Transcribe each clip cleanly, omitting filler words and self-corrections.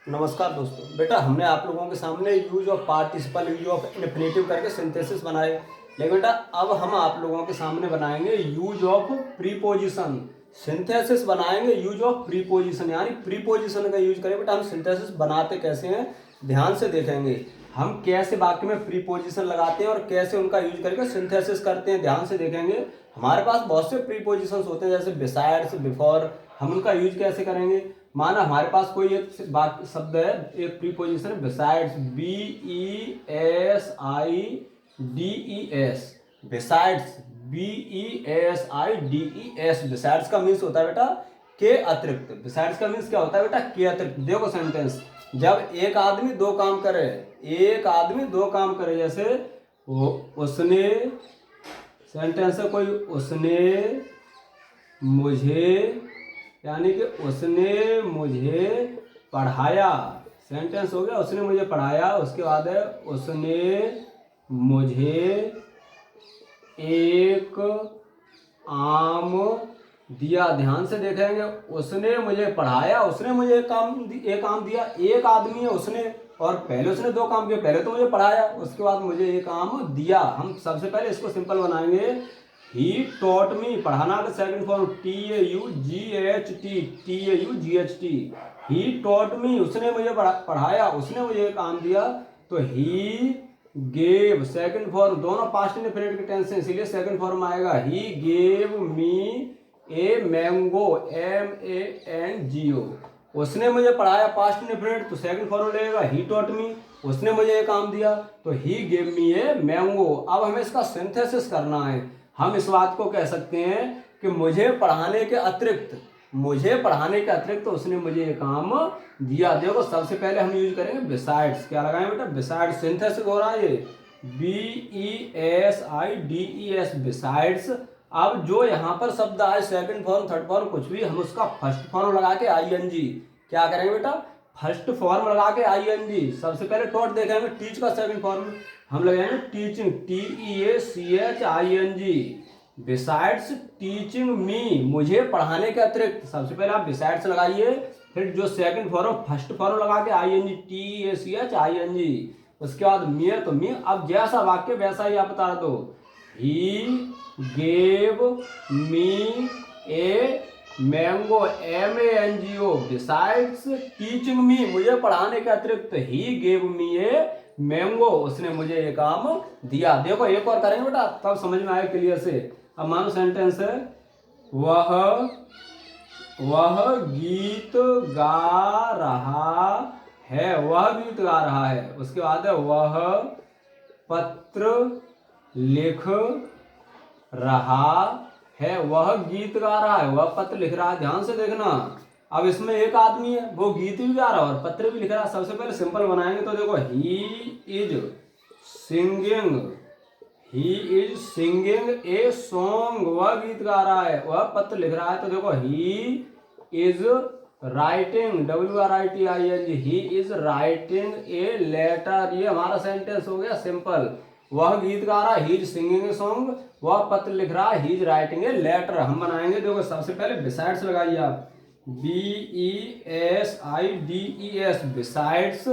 नमस्कार दोस्तों। बेटा हमने आप लोगों के सामने use of participle, use of infinitive करके सिंथेसिस बनाए। लेकिन बेटा अब हम आप लोगों के सामने बनाएंगे यूज ऑफ प्रीपोजिशन। सिंथेसिस बनाएंगे यूज ऑफ प्रीपोजिशन, यानी प्रीपोजिशन का यूज करें। बेटा हम सिंथेसिस बनाते कैसे हैं ध्यान से देखेंगे। हम कैसे वाक्य में प्रीपोजिशन लगाते हैं और कैसे उनका यूज करके सिंथेसिस करते हैं ध्यान से देखेंगे। हमारे पास बहुत से प्रीपोजिशंस होते हैं जैसे बिसाइड्स, बिफोर। हम उनका यूज कैसे करेंगे। माना हमारे पास कोई एक शब्द है, एक preposition besides, BESIDES, besides, BESIDES। Besides का मीन्स होता है बेटा के अतिरिक्त। बिसाइड्स का मीन्स क्या होता है बेटा के अतिरिक्त। देखो सेंटेंस, जब एक आदमी दो काम करे, एक आदमी दो काम करे, जैसे उसने, सेंटेंस है कोई, उसने मुझे, यानी कि उसने मुझे पढ़ाया। सेंटेंस हो गया उसने मुझे पढ़ाया। उसके बाद है उसने मुझे एक आम दिया। ध्यान से देखेंगे, उसने मुझे पढ़ाया, उसने मुझे एक आम दिया। एक आदमी है उसने, और पहले उसने दो काम किए। पहले तो मुझे पढ़ाया, उसके बाद मुझे एक आम दिया। हम सबसे पहले इसको सिंपल बनाएंगे। ही टॉट मी, पढ़ाना का second form TAUGHT। He taught me, उसने मुझे पढ़ाया, उसने मुझे एक काम दिया। तो ही गेव, सेकंड फॉर्म, दोनों पास्ट इंडेफिनिट के टेंस हैं, इसीलिए सेकंड फॉर्म आएगा। He gave me a mango, MANGO। उसने मुझे पढ़ाया पास्ट इंडेफिनिट, तो सेकंड फॉर्म लगेगा ही टॉट मी। उसने मुझे एक काम दिया तो he gave me a mango. अब हमें इसका सिंथेसिस करना है। हम इस बात को कह सकते हैं कि मुझे पढ़ाने के अतिरिक्त, तो उसने मुझे ये काम दिया। देखो सबसे पहले हम यूज करेंगे बिसाइड्स। क्या लगाएं बेटा, बिसाइड्स। सिंथेसिस हो रहा है ये BESIDES, बिसाइड्स। अब जो यहाँ पर शब्द आए सेकंड फॉर्म, थर्ड फॉर्म, कुछ भी, हम उसका फर्स्ट फॉर्म लगा के ING। क्या करेंगे बेटा, फर्स्ट फॉर्म लगा के ING। सबसे पहले टॉट देखेंगे, टीच का सेकंड फॉर्म हम लगाएंगे teaching, TEACHING। Besides teaching me, मुझे पढ़ाने के अतिरिक्त। सबसे पहले आप बिसाइड्स लगाइए, फिर जो सेकंड फॉर्म फर्स्ट फॉर्म लगा के ING, TEACHING। उसके बाद मी है तो मी। अब जैसा वाक्य वैसा ही आप बता दो। He gave me a mango, MANGO। Besides teaching me, मुझे पढ़ाने के अतिरिक्त, he gave me a mango, उसने मुझे ये काम दिया। देखो एक और करेंगे बेटा तब समझ में आए क्लियर से। अब मानो सेंटेंस है, वह गीत गा रहा है, वह गीत गा रहा है। उसके बाद है वह पत्र लिख रहा है, वह गीत गा रहा है, वह पत्र लिख रहा है। ध्यान से देखना, अब इसमें एक आदमी है, वो गीत भी गा रहा है और पत्र भी लिख रहा है। सबसे पहले सिंपल बनाएंगे तो देखो, he is singing a song, वह गीत गा रहा है, वह पत्र लिख रहा है। तो देखो he is writing, WRITING, he is writing a letter. ये हमारा सेंटेंस हो गया सिंपल। वह गीत गा रहा है, he is singing a song, वह पत्र लिख रहा है, he is writing a letter. हम बनाएंगे, देखो सबसे पहले बिसाइड्स लगाइए आप, BESIDES, बिसाइड्स।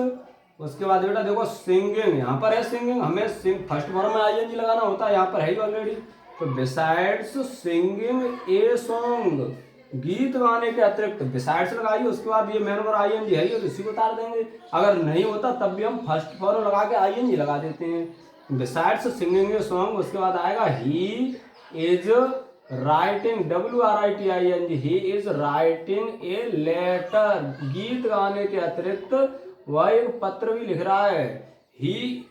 उसके बाद बेटा देखो सिंगिंग, यहाँ पर है सिंगिंग, हमें फर्स्ट फॉर्म में ING लगाना होता है, यहाँ पर है ही ऑलरेडी। तो बिसाइड्स सिंगिंग ए सॉन्ग, गीत गाने के अतिरिक्त बिसाइड्स लगाइए। उसके बाद ये मैन और ING है ही, तो इसी को उतार देंगे। अगर नहीं होता तब भी हम फर्स्ट फॉर्म लगा के ING लगा देते हैं। बिसाइड्स सिंगिंग ए सॉन्ग, उसके बाद आएगा he is writing, WRITING, he is writing a letter. गीत गाने के अतिरिक्त वह एक पत्र भी लिख रहा है। He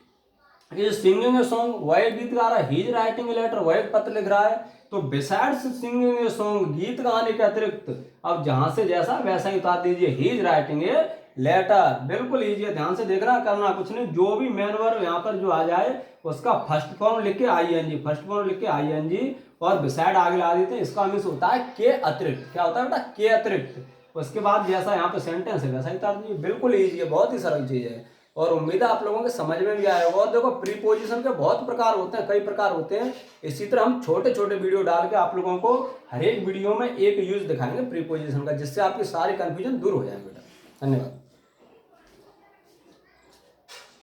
is singing a song, वह एक गीत गा रहा है, he is writing a letter, वह एक पत्र लिख रहा है। तो बिसाइड्स सिंगिंग ए सॉन्ग, गीत गाने के अतिरिक्त, अब जहां से जैसा वैसा ही उतार दीजिए, he is writing a letter. बिल्कुल इजी है, ध्यान से देखना, करना कुछ नहीं। जो भी मेन वर्ब यहाँ पर जो आ जाए उसका फर्स्ट फॉर्म लिख के ING, फर्स्ट फॉर्म लिख के ING और बिसाइड आगे ला देते हैं। इसका मीन्स होता है के अतिरिक्त। क्या होता है बेटा, के अतिरिक्त। उसके बाद जैसा यहाँ पे सेंटेंस है वैसा ही उतार दीजिए। बिल्कुल इजी है, बहुत ही सरल चीज है और उम्मीद है आप लोगों के समझ में भी आया होगा। और देखो प्रीपोजिशन के बहुत प्रकार होते हैं, कई प्रकार होते हैं। इसी तरह हम छोटे छोटे वीडियो डाल के आप लोगों को हर एक वीडियो में एक यूज दिखाएंगे प्रीपोजिशन का, जिससे आपकी सारी कंफ्यूजन दूर हो जाए बेटा। धन्यवाद।